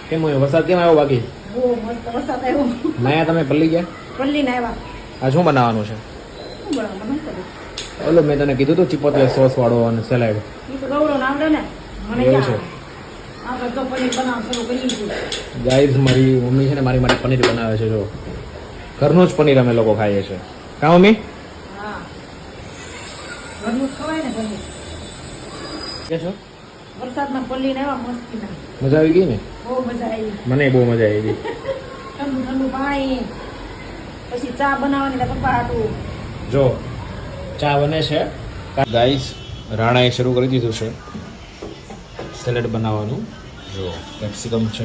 કેમ હોય વરસાદ કેમ આવ્યો બાકી બહુ મસ્ત વરસાદ આવ્યો. નયા તમે પલ્લી ગયા પલ્લીને આવ્યા. આ શું બનાવવાનું છે શું બનાવવાનું મને ખબર. ઓલો મેં તને કીધું તું ચિપોટલે સોસ વાળો અને સલાડ ઈ તો ગૌરવને આવડે ને. મને એવું ક્યાં છે? આવડે? આપણે તો પનીર બનાવવાનું શરૂ કરી દીધું. ગાઈઝ મારી મમ્મી છે ને મારી માટે પનીર બનાવે છે જો ઘરનું જ પનીર અમે લોકો ખાઈએ છીએ કા મમ્મી હા. ઘરનું જ ખવાય ને પનીર. કે છો વરસાદમાં પલ્લીને આવ્યા મસ્તીના. મજા આવી ગઈ ને બહુ મજા આવી. મને બહુ મજા આવી ગઈ ઠંડુ ઠંડુ પાણી. પછી ચા બનાવવાની એટલે પપ્પા હાટું. જો ચા બને છે ગાઈઝ રાણાએ શરૂ કરી દીધું છે સેલેડ બનાવવાનું જો કેપ્સિકમ છે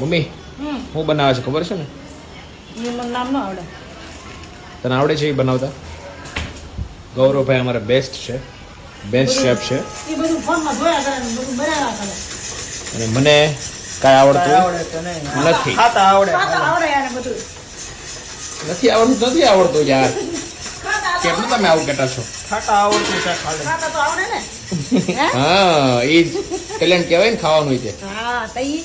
મમ્મી શું બનાવે છે ખબર છે ને એ મને નામ ન આવડે. તને આવડે છે એ બનાવતા ગૌરવભાઈ અમારા બેસ્ટ છે બેસ્ટ શેફ છે એ બધું ફોનમાં જોયા કરે ને બધું બનાવ્યા કરે. અને મને કાંઈ આવડતું નથી ખાતા આવડે યાર બધું. નથી આવડતું યાર કેમ તમે આવું કહેતા છો ખાતા તો આવડે ને. હે? હા એ જ ટેલેન્ટ કહેવાય ને ખાવાનું હોય તે હા તઈ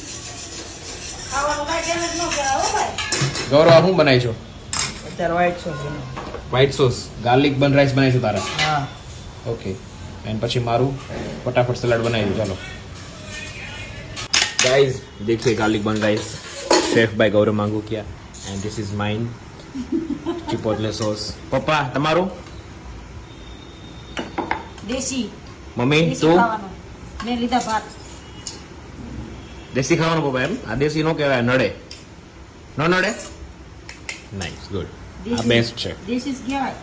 ખાવાનું કાંઈ ટેલેન્ટ ન કહેવાય હો ભાઈ. ગૌરવ આ શું બનાવી છો અત્યારે white sauce white sauce garlic બન રાઈસ બનાવી છું તારા હા ઓકે એન્ડ પછી મારું ફટાફટ સલાડ બનાવી દઉં ચાલો गाइस देखिए गार्लिक बन राइस शेफ बाय गौरव मांगू किया and this is mine chipotle sauce पप्पा તમારું દેશી મમ્મી દેશી તું ખાવાનું. મેં લીધા ભાત. દેશી ખાવાનું પપ્પા એમ આ દેશી નો કહેવાય નડે ન નડે નાઈસ ગુડ આ બેસ્ટ છે દેશી જ કહેવાય.